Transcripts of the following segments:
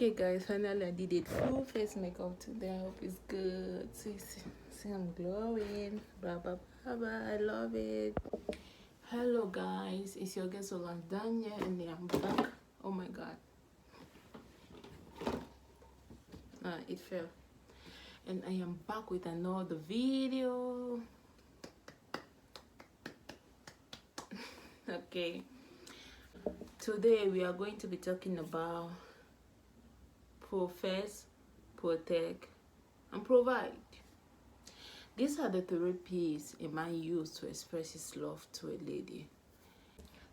Okay guys, finally I did it. Full face makeup today. I hope it's good. See I'm glowing. Blah blah blah blah. I love it. Hello guys, it's your guest Daniel and I'm back. Oh my god. It fell. And I am back with another video. Okay. Today we are going to be talking about profess, protect, and provide. These are the 3 P's a man used to express his love to a lady.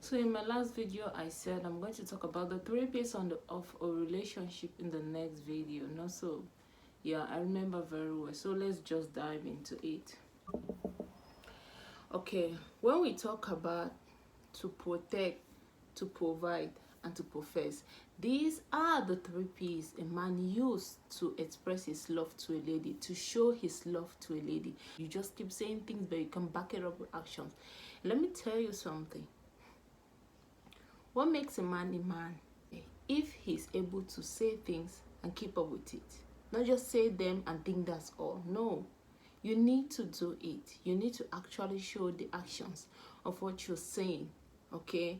So in my last video, I said I'm going to talk about the 3 P's of a relationship in the next video. No, so yeah, I remember very well. So let's just dive into it. Okay, when we talk about to protect, to provide, and to profess, these are the 3 P's a man used to express his love to a lady, to show his love to a lady. You just keep saying things, but you can back it up with actions. Let me tell you something. What makes a man a man? If he's able to say things and keep up with it. Not just say them and think that's all. No. You need to do it. You need to actually show the actions of what you're saying. Okay?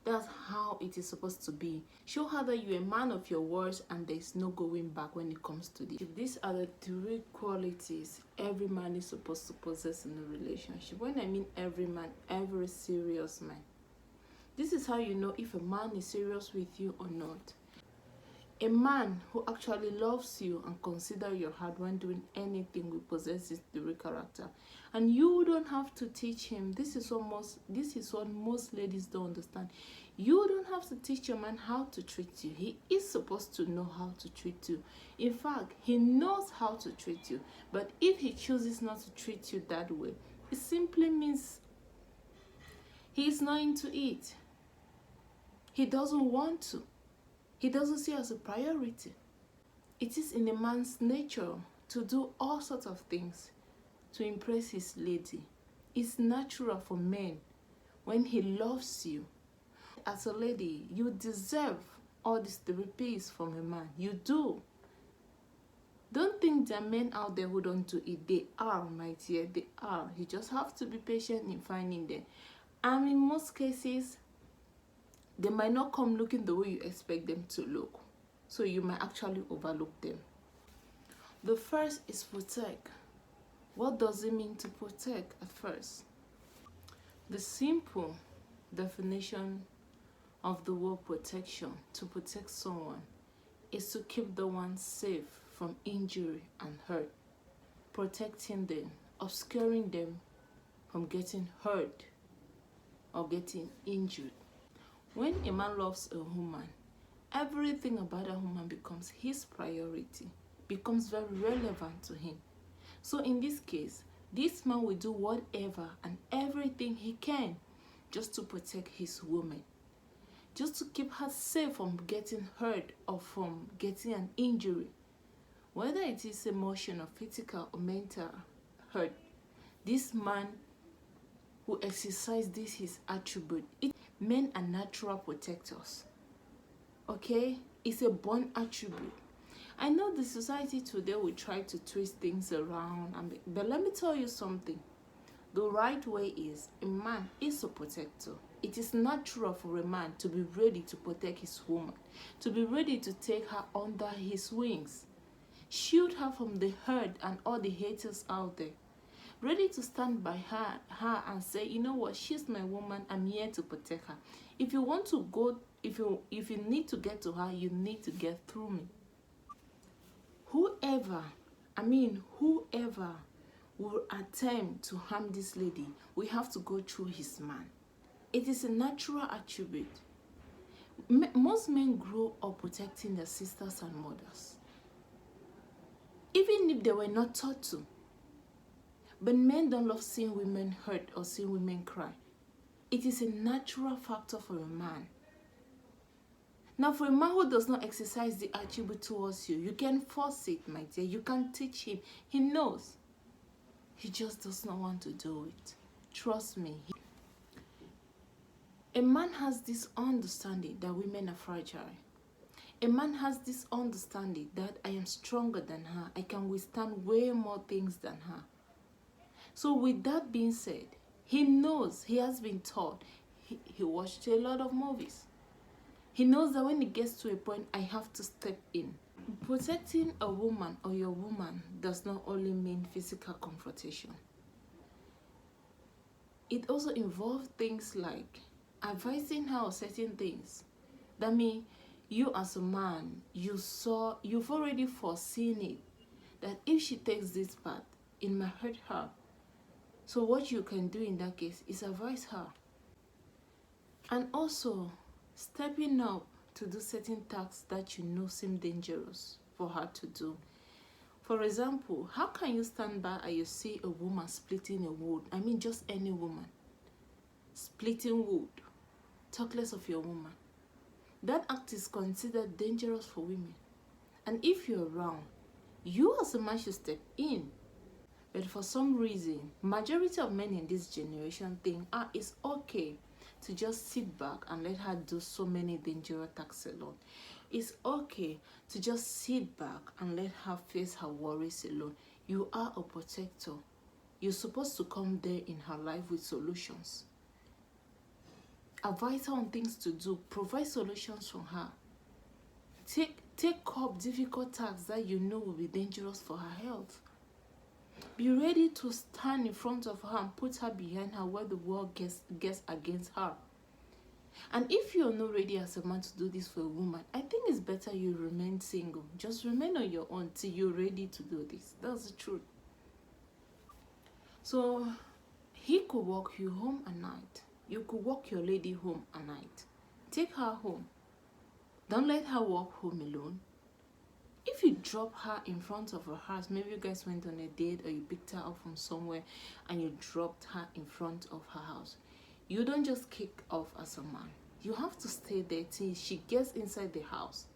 That's how it is supposed to be. Show her that you're a man of your words and there's no going back when it comes to this. These are the 3 qualities every man is supposed to possess in a relationship. When I mean every man, every serious man. This is how you know if a man is serious with you or not. A man who actually loves you and considers your heart when doing anything will possess this 3 character. And you don't have to teach him. This is what most ladies don't understand. You don't have to teach your man how to treat you. He is supposed to know how to treat you. In fact, he knows how to treat you. But if he chooses not to treat you that way, it simply means he is not into it. He doesn't want to. He doesn't see it as a priority. It is in a man's nature to do all sorts of things to impress his lady. It's natural for men when he loves you. As a lady, you deserve all these 3 P's from a man. You do. Don't think there are men out there who don't do it. They are, my dear. They are. You just have to be patient in finding them. And in most cases, they might not come looking the way you expect them to look. So you might actually overlook them. The first is protect. What does it mean to protect at first? The simple definition of the word protection, to protect someone, is to keep the one safe from injury and hurt. Protecting them, obscuring them from getting hurt or getting injured. When a man loves a woman, everything about that woman becomes his priority, becomes very relevant to him. So in this case, this man will do whatever and everything he can just to protect his woman, just to keep her safe from getting hurt or from getting an injury. Whether it is emotional, physical, or mental hurt, this man who exercises this his attribute. Men are natural protectors. Okay? It's a born attribute. I know the society today will try to twist things around, but let me tell you something. The right way is a man is a protector. It is natural for a man to be ready to protect his woman, to be ready to take her under his wings, shield her from the hurt and all the haters out there. Ready to stand by her and say, you know what, she's my woman, I'm here to protect her. If you want to go, if you need to get to her, you need to get through me. Whoever will attempt to harm this lady, we have to go through his man. It is a natural attribute. Most men grow up protecting their sisters and mothers, even if they were not taught to. But men don't love seeing women hurt or seeing women cry. It is a natural factor for a man. Now, for a man who does not exercise the attribute towards you, you can force it, my dear. You can teach him. He knows. He just does not want to do it. Trust me. A man has this understanding that women are fragile. A man has this understanding that I am stronger than her. I can withstand way more things than her. So with that being said, he knows, he has been taught, he watched a lot of movies. He knows that when it gets to a point, I have to step in. Protecting a woman or your woman does not only mean physical confrontation. It also involves things like advising her on certain things. That means you as a man, you've already foreseen it, that if she takes this path, it might hurt her. So what you can do in that case is advise her. And also stepping up to do certain tasks that you know seem dangerous for her to do. For example, how can you stand by and you see a woman splitting a wood? I mean, just any woman splitting wood. Talk less of your woman. That act is considered dangerous for women. And if you're around, you as a man should step in. But for some reason, majority of men in this generation think, it's okay to just sit back and let her do so many dangerous tasks alone. It's okay to just sit back and let her face her worries alone. You are a protector. You're supposed to come there in her life with solutions. Advise her on things to do. Provide solutions from her. Take up difficult tasks that you know will be dangerous for her health. Be ready to stand in front of her and put her behind her where the world gets against her. And if you're not ready as a man to do this for a woman, I think it's better you remain single. Just remain on your own till you're ready to do this. That's the truth. So he could walk you home at night. You could walk your lady home at night. Take her home. Don't let her walk home alone. If you drop her in front of her house, maybe you guys went on a date or you picked her up from somewhere and you dropped her in front of her house, you don't just kick off as a man. You have to stay there till she gets inside the house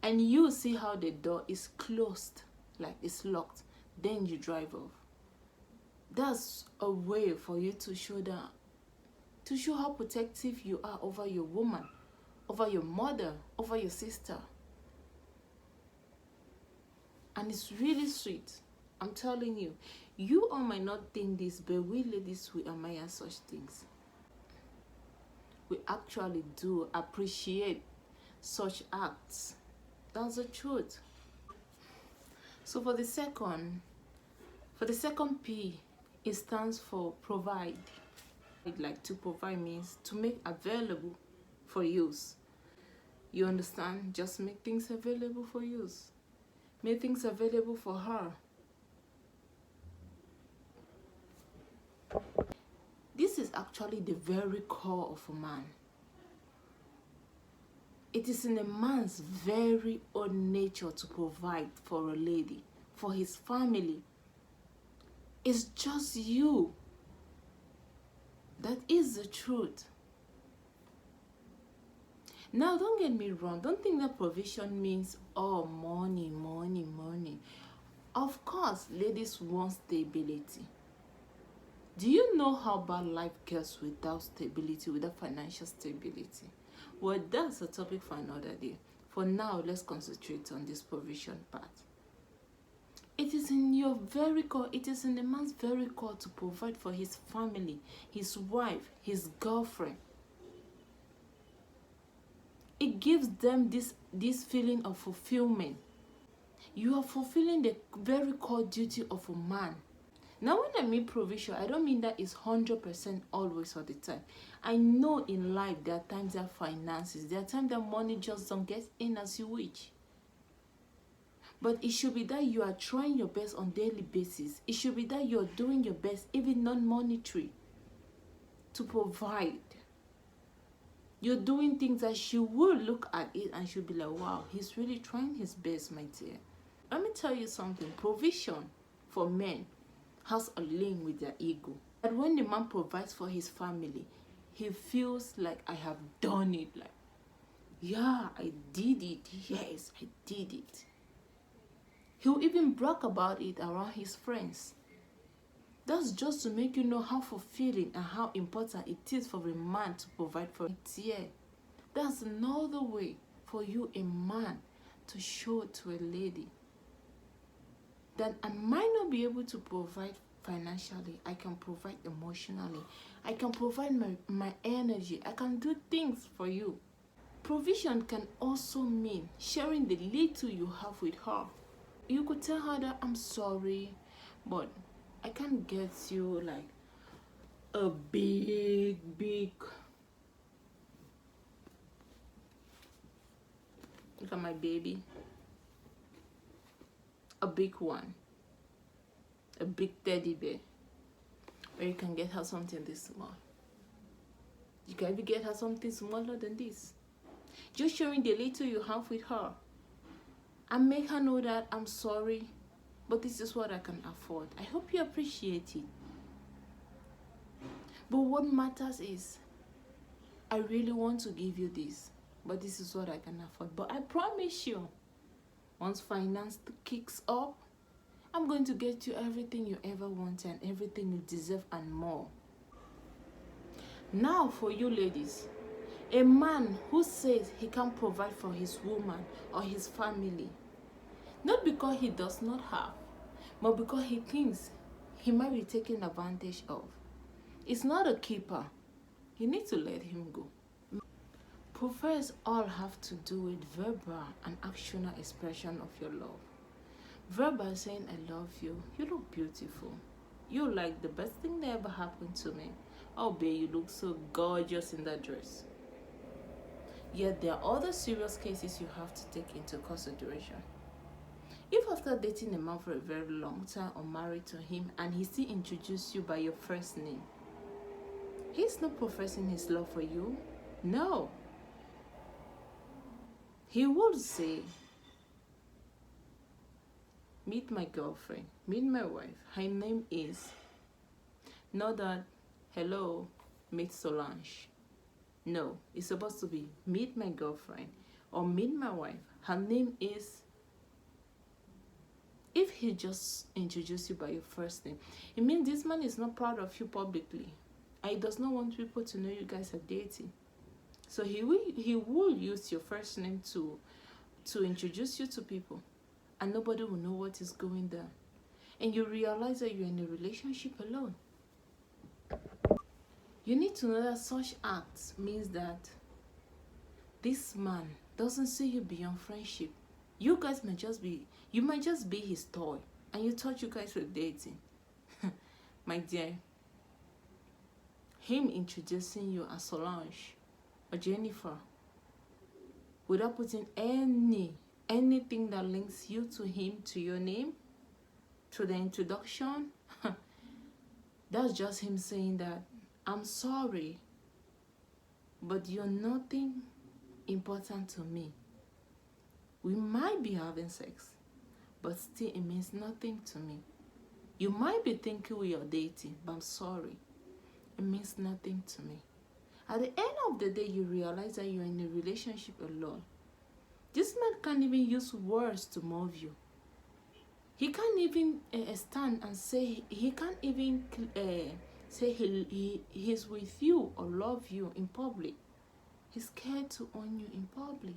and you see how the door is closed, like it's locked. Then you drive off. That's a way for you to show how protective you are over your woman, over your mother, over your sister. And it's really sweet. I'm telling you. You all might not think this, but we ladies, we admire such things. We actually do appreciate such acts. That's the truth. So for the second P, it stands for provide. Like to provide means to make available for use. You understand? Just make things available for use. Make things available for her. This is actually the very core of a man. It is in a man's very own nature to provide for a lady, for his family. It's just you. That is the truth. Now, don't get me wrong. Don't think that provision means, money, money, money. Of course, ladies want stability. Do you know how bad life gets without stability, without financial stability? Well, that's a topic for another day. For now, let's concentrate on this provision part. It is in your very core, it is in the man's very core to provide for his family, his wife, his girlfriend. It gives them this feeling of fulfillment. You are fulfilling the very core duty of a man. Now, when I mean provision, I don't mean that it's 100% always all the time. I know in life there are times that finances, there are times that money just don't get in as you wish. But it should be that you are trying your best on a daily basis. It should be that you're doing your best, even non-monetary, to provide. You're doing things that she will look at it and she'll be like, wow, he's really trying his best, my dear. Let me tell you something. Provision for men has a link with their ego. And when the man provides for his family, he feels like, I have done it. Like, yeah, I did it. Yes, I did it. He'll even brag about it around his friends. That's just to make you know how fulfilling and how important it is for a man to provide for it. Yeah, that's another way for you, a man, to show to a lady that I might not be able to provide financially, I can provide emotionally, I can provide my energy, I can do things for you. Provision can also mean sharing the little you have with her. You could tell her that I'm sorry, but I can't get you like a big look at my baby, a big one, a big teddy bear, or you can get her something this small. You can even get her something smaller than this. Just sharing the little you have with her and make her know that I'm sorry, but this is what I can afford. I hope you appreciate it. But what matters is, I really want to give you this, but this is what I can afford. But I promise you, once finance kicks up, I'm going to get you everything you ever wanted and everything you deserve and more. Now for you ladies, a man who says he can't provide for his woman or his family, not because he does not have, but because he thinks he might be taken advantage of, it's not a keeper. You need to let him go. Prophets all have to do with verbal and actional expression of your love. Verbal saying, I love you, you look beautiful, you like the best thing that ever happened to me. Oh babe, you look so gorgeous in that dress. Yet there are other serious cases you have to take into consideration. If after dating a man for a very long time or married to him and he still introduces you by your first name, he's not professing his love for you. No. He will say, meet my girlfriend, meet my wife, her name is, not that, hello, meet Solange. No, it's supposed to be, meet my girlfriend or meet my wife, her name is. If he just introduced you by your first name, it means this man is not proud of you publicly, and he does not want people to know you guys are dating. So he will use your first name to introduce you to people, and nobody will know what is going there, and you realize that you're in a relationship alone. You need to know that such acts means that this man doesn't see you beyond friendship. You guys might just be his toy, and you thought you guys were dating. My dear, him introducing you as Solange or Jennifer without putting anything that links you to him, to your name, to the introduction, that's just him saying that I'm sorry, but you're nothing important to me. We might be having sex, but still it means nothing to me. You might be thinking we are dating, but I'm sorry, it means nothing to me. At the end of the day, you realize that you're in a relationship alone. This man can't even use words to move you. He can't even stand and say, he can't even say he's with you or love you in public. He's scared to own you in public.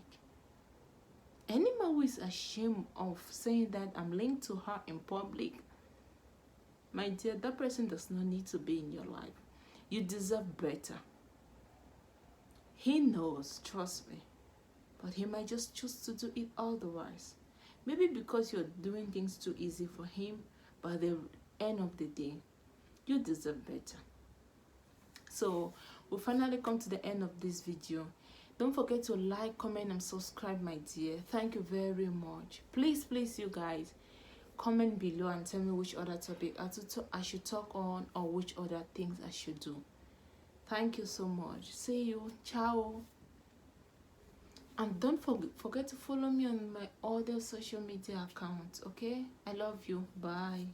Any man who is ashamed of saying that I'm linked to her in public, my dear, that person does not need to be in your life. You deserve better. He knows, trust me, but he might just choose to do it otherwise. Maybe because you're doing things too easy for him, but at the end of the day, you deserve better. So we'll finally come to the end of this video. Don't forget to like, comment, and subscribe, my dear. Thank you very much. Please, you guys, comment below and tell me which other topic I should talk on, or which other things I should do. Thank you so much. See you. Ciao. And don't forget to follow me on my other social media accounts, okay? I love you. Bye.